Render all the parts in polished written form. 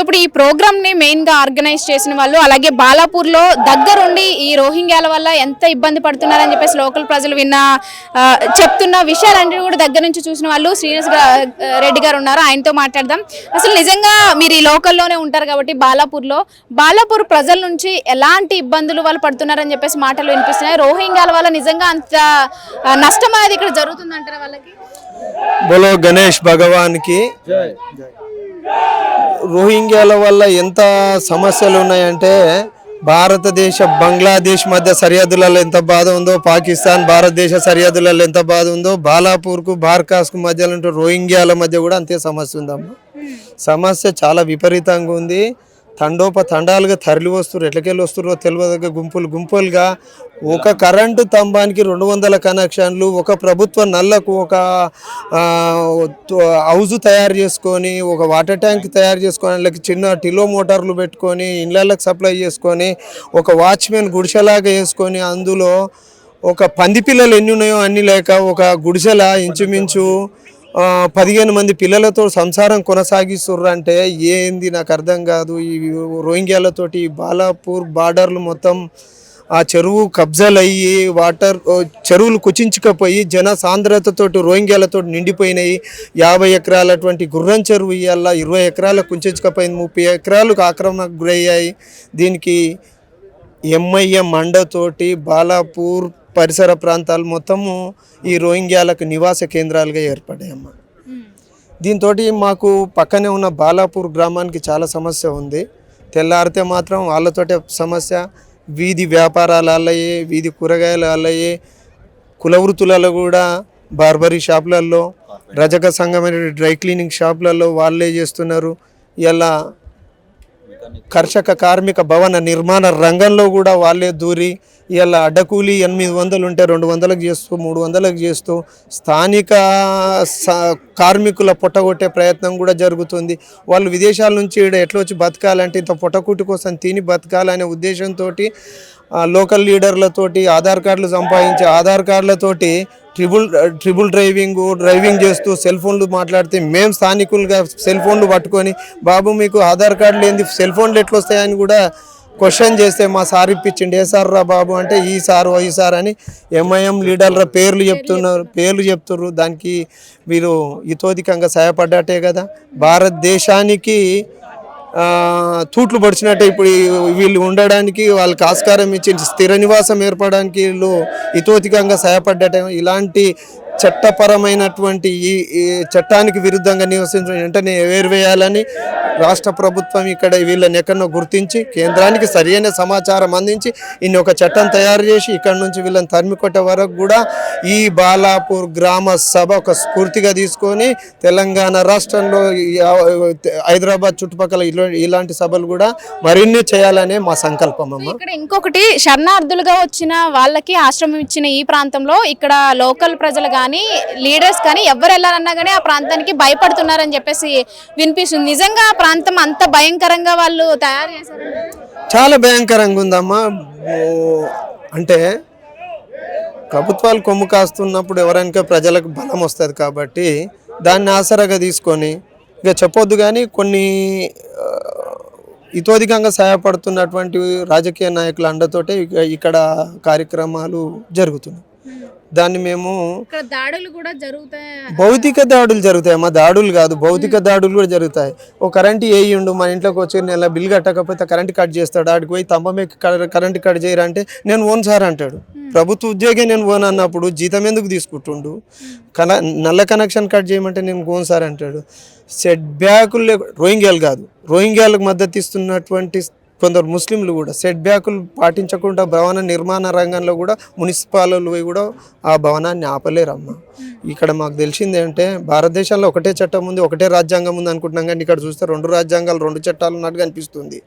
ఇప్పుడు ఈ ప్రోగ్రామ్ని మెయిన్గా ఆర్గనైజ్ చేసిన వాళ్ళు, అలాగే బాలాపూర్లో దగ్గరుండి ఈ రోహింగ్యాల వల్ల ఎంత ఇబ్బంది పడుతున్నారని చెప్పేసి లోకల్ ప్రజలు చెప్తున్న విషయాలన్నీ కూడా దగ్గర నుంచి చూసిన వాళ్ళు శ్రీనివాస్ రెడ్డి గారు ఉన్నారు. ఆయనతో మాట్లాడదాం. అసలు నిజంగా మీరు ఈ లోకల్లోనే ఉంటారు కాబట్టి బాలాపూర్ ప్రజల నుంచి ఎలాంటి ఇబ్బందులు వాళ్ళు పడుతున్నారని చెప్పేసి మాటలు వినిపిస్తున్నాయి. రోహింగ్యాల వల్ల నిజంగా అంత నష్టం అనేది ఇక్కడ జరుగుతుందంటారా వాళ్ళకి? బోలో గణేష్ భగవాన్కి రోహింగ్యాల వల్ల ఎంత సమస్యలు ఉన్నాయంటే భారతదేశ బంగ్లాదేశ్ మధ్య సరిహద్దులలో ఎంత బాధ ఉందో, పాకిస్తాన్ భారతదేశ సరిహద్దులలో ఎంత బాధ ఉందో, బాలాపూర్కు బార్కాస్కు మధ్యలో ఉంటే రోహింగ్యాల మధ్య కూడా అంతే సమస్య ఉందమ్మా. సమస్య చాలా విపరీతంగా ఉంది. తండోపతండాలుగా తరలి వస్తున్నారు. ఎట్లకెళ్ళి వస్తున్నారో తెలియదు. గుంపులుగా ఒక కరెంటు స్తంభానికి 200 కనెక్షన్లు, ఒక ప్రభుత్వ నల్లకు ఒక హౌజు తయారు చేసుకొని, ఒక వాటర్ ట్యాంక్ తయారు చేసుకొని, వాళ్ళకి చిన్న టిలో మోటార్లు పెట్టుకొని ఇళ్ళకి సప్లై చేసుకొని, ఒక వాచ్మెన్ గుడిసెలాగా వేసుకొని, అందులో ఒక పంది పిల్లలు ఎన్ని ఉన్నాయో అన్ని లేక ఒక గుడిసెల ఇంచుమించు 15 మంది పిల్లలతో సంసారం కొనసాగిస్తుర్రు. అంటే ఏంది నాకు అర్థం కాదు. ఈ రోహింగ్యాలతోటి బాలాపూర్ బార్డర్లు మొత్తం ఆ చెరువు కబ్జాలు అయ్యి చెరువులు కుచించుకపోయి జన సాంద్రతతోటి రోహింగ్యాలతో నిండిపోయినాయి. 50 ఎకరాలటువంటి గుర్రం చెరువు ఇయ్యాల 20 ఎకరాలకు కుంచుకపోయింది. 30 ఎకరాలకు ఆక్రమణకు గురయ్యాయి. దీనికి ఎంఐఎం అండతోటి బాలాపూర్ పరిసర ప్రాంతాలు మొత్తము ఈ రోహింగ్యాలకు నివాస కేంద్రాలుగా ఏర్పడ్డాయమ్మ. దీంతో మాకు పక్కనే ఉన్న బాలాపూర్ గ్రామానికి చాలా సమస్య ఉంది. తెల్లారితే మాత్రం వాళ్ళతోటే సమస్య. వీధి వ్యాపారాలు అల్లయ్యే, వీధి కూరగాయలు అల్లయ్యే, కులవృత్తులలో కూడా బార్బరీ షాపులలో, రజక సంఘమైన డ్రై క్లీనింగ్ షాపులలో వాళ్ళే చేస్తున్నారు. ఇలా కర్షక కార్మిక భవన నిర్మాణ రంగంలో కూడా వాళ్ళే దూరి ఇలా అడ్డకూలి 800 ఉంటే 200లకు చేస్తూ 300లకు చేస్తూ స్థానిక కార్మికుల పొట్టగొట్టే ప్రయత్నం కూడా జరుగుతుంది. వాళ్ళు విదేశాల నుంచి ఎట్లా వచ్చి బతకాలంటే ఇంత పొట్టకూటి కోసం తిని బతకాలనే ఉద్దేశంతో లోకల్ లీడర్లతోటి ఆధార్ కార్డులు సంపాదించి ఆధార్ కార్డులతోటి ట్రిబుల్ డ్రైవింగ్ చేస్తూ సెల్ ఫోన్లు మాట్లాడితే మేము స్థానికులుగా సెల్ ఫోన్లు పట్టుకొని బాబు మీకు ఆధార్ కార్డులు ఏంది సెల్ ఫోన్లు ఎట్లా వస్తాయని కూడా క్వశ్చన్ చేస్తే మా సార్ ఇప్పించండి. ఏ సార్ రా బాబు అంటే ఈ సార్ అని ఎంఐఎం లీడర్ల పేర్లు చెప్తున్నారు. దానికి వీరు ఇతోధికంగా సహాయపడ్డట్టే కదా. భారతదేశానికి తూట్లు పడిచినట్టే ఇప్పుడు వీళ్ళు ఉండడానికి వాళ్ళకి ఆస్కారం ఇచ్చి స్థిర నివాసం ఏర్పడడానికి వీళ్ళు ఇతోధికంగా సహాయపడ్డట్టే. ఇలాంటి చట్టపరమైనటువంటి ఈ చట్టానికి విరుద్ధంగా నివసించడం వెంటనే ఎవేర్వేయాలని రాష్ట్ర ప్రభుత్వం ఇక్కడ వీళ్ళని ఎక్కడో గుర్తించి కేంద్రానికి సరైన సమాచారం అందించి ఒక చట్టం తయారు చేసి ఇక్కడ నుంచి వీళ్ళని తరిమి కొట్టే వరకు కూడా ఈ బాలాపూర్ గ్రామ సభ ఒక స్ఫూర్తిగా తీసుకొని తెలంగాణ రాష్ట్రంలో హైదరాబాద్ చుట్టుపక్కల ఇలాంటి సభలు కూడా మరిన్ని చేయాలనే మా సంకల్పం అమ్మ. ఇక్కడ ఇంకొకటి శరణార్థులుగా వచ్చిన వాళ్ళకి ఆశ్రమం ఇచ్చిన ఈ ప్రాంతంలో ఇక్కడ లోకల్ ప్రజలు కానీ లీడర్స్ కానీ ఎవరు వెళ్ళాలన్నా కానీ ఆ ప్రాంతానికి భయపడుతున్నారని చెప్పేసి వినిపిస్తుంది. నిజంగా ఆ ప్రాంతం అంత భయంకరంగా వాళ్ళు తయారు చేశారు? చాలా భయంకరంగా ఉందమ్మా. అంటే ప్రభుత్వాలు కొమ్ము కాస్తున్నప్పుడు ఎవరైనా ప్రజలకు బలం వస్తుంది కాబట్టి దాన్ని ఆసరాగా తీసుకొని ఇక చెప్పొద్దు కానీ కొన్ని ఇతోధికంగా సహాయపడుతున్నటువంటి రాజకీయ నాయకుల అండతోటే ఇక్కడ కార్యక్రమాలు జరుగుతున్నాయి. దాన్ని మేము దాడులు కూడా జరుగుతాయి, భౌతిక దాడులు జరుగుతాయమ్మా. దాడులు కాదు, భౌతిక దాడులు కూడా జరుగుతాయి. ఓ కరెంట్ వేయిండు మన ఇంట్లోకి వచ్చి నెల బిల్ కట్టకపోతే కరెంట్ కట్ చేస్తాడు. ఆడికి పోయి తంబమే కరెంట్ కట్ చేయరంటే నేను ఓన్ సార్ అంటాడు. ప్రభుత్వ ఉద్యోగి నేను ఓన్ అన్నప్పుడు జీతం ఎందుకు తీసుకుంటుండు? నల్ల కనెక్షన్ కట్ చేయమంటే నేను ఓన్ సార్ అంటాడు. సెట్ బ్యాకులు రోహింగ్యాలు కాదు, రోహింగ్యాలకు మద్దతు ఇస్తున్నటువంటి కొందరు ముస్లింలు కూడా సెట్ బ్యాకులు పాటించకుండా భవన నిర్మాణ రంగంలో కూడా మున్సిపాలిటీలు కూడా ఆ భవనాన్ని ఆపలేరమ్మా. ఇక్కడ మాకు తెలిసింది అంటే భారతదేశంలో ఒకటే చట్టం ఉంది, ఒకటే రాజ్యాంగం ఉంది అనుకుంటున్నాం, కానీ ఇక్కడ చూస్తే 2 రాజ్యాంగాలు 2 చట్టాలు ఉన్నట్టుగా అనిపిస్తుంది.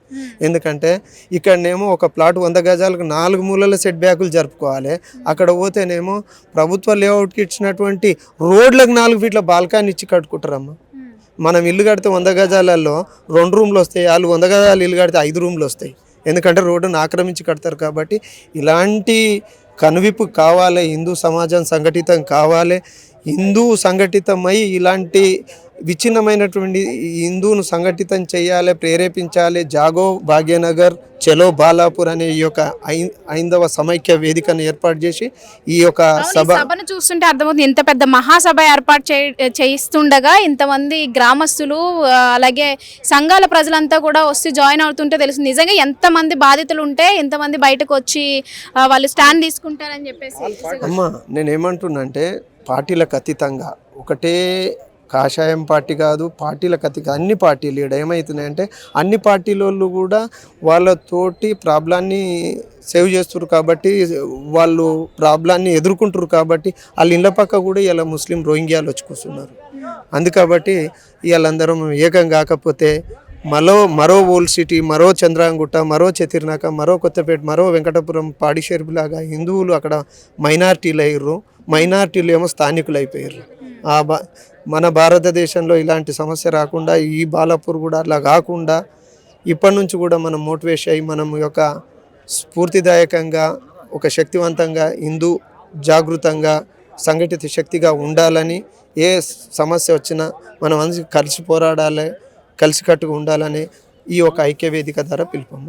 ఎందుకంటే ఇక్కడనేమో ఒక ప్లాట్ 100 గజాలకు 4 మూలల సెట్ బ్యాకులు జరుపుకోవాలి. అక్కడ పోతేనేమో ప్రభుత్వ లేఅవుట్కి ఇచ్చినటువంటి రోడ్లకు 4 ఫీట్ల బాల్కాన్ని ఇచ్చి కట్టుకుంటారమ్మా. మనం ఇల్లు కడితే 100 గజాలలో 2 రూమ్లు వస్తాయి, వాళ్ళు 100 గజాలు ఇల్లు కడితే 5 రూమ్లు వస్తాయి. ఎందుకంటే రోడ్డును ఆక్రమించి కడతారు. కాబట్టి ఇలాంటి కనువిప్పు కావాలి, హిందూ సమాజం సంఘటితం కావాలి. హిందూ సంఘటితమై ఇలాంటి విచ్ఛిన్నమైనటువంటి హిందూను సంఘటితం చేయాలి, ప్రేరేపించాలి. జాగో భాగ్యనగర్, చలో బాలాపూర్ అనే ఈ యొక్క ఐందవ సమైక్య వేదికను ఏర్పాటు చేసి ఈ యొక్క సభను చూస్తుంటే అర్థమవుతుంది, ఇంత పెద్ద మహాసభ ఏర్పాటు చేయిస్తుండగా ఇంతమంది గ్రామస్తులు అలాగే సంఘాల ప్రజలంతా కూడా వస్తే జాయిన్ అవుతుంటే తెలుస్తుంది నిజంగా ఎంతమంది బాధితులు ఉంటే ఇంతమంది బయటకు వచ్చి వాళ్ళు స్టాండ్ తీసుకుంటారని చెప్పేసి. అమ్మ నేనేమంటున్నా అంటే పార్టీలకు అతీతంగా ఒకటే కాషాయం పార్టీ కాదు, పార్టీలకు అతీతంగా అన్ని పార్టీలు ఇక్కడ ఏమవుతున్నాయంటే అన్ని పార్టీలోళ్ళు కూడా వాళ్ళతోటి ప్రాబ్లాన్ని సేవ్ చేస్తున్నారు కాబట్టి, వాళ్ళు ప్రాబ్లాన్ని ఎదుర్కొంటారు కాబట్టి వాళ్ళ ఇళ్ళ పక్క కూడా ఇలా ముస్లిం రోహింగ్యాలు వచ్చి కూర్చున్నారు. అందుకబట్టి వీళ్ళందరం ఏకం కాకపోతే మరో ఓల్డ్ సిటీ, మరో చంద్రాంగుట్ట, మరో చతిర్నాక, మరో కొత్తపేట, మరో వెంకటపురం, పాడిషేర్పులాగా హిందువులు అక్కడ మైనార్టీలు అయ్యారు, మైనార్టీలు ఏమో స్థానికులు అయిపోయారు. మన భారతదేశంలో ఇలాంటి సమస్య రాకుండా ఈ బాలాపూర్ కూడా అలా కాకుండా ఇప్పటి నుంచి కూడా మనం మోటివేషన్ అయ్యి మనం యొక్క స్ఫూర్తిదాయకంగా ఒక శక్తివంతంగా హిందూ జాగృతంగా సంఘటిత శక్తిగా ఉండాలని, ఏ సమస్య వచ్చినా మనం కలిసి పోరాడాలి, కలిసికట్టుగా ఉండాలని ఈ యొక్క ఐక్య వేదిక ద్వారా పిలుపమ్మ.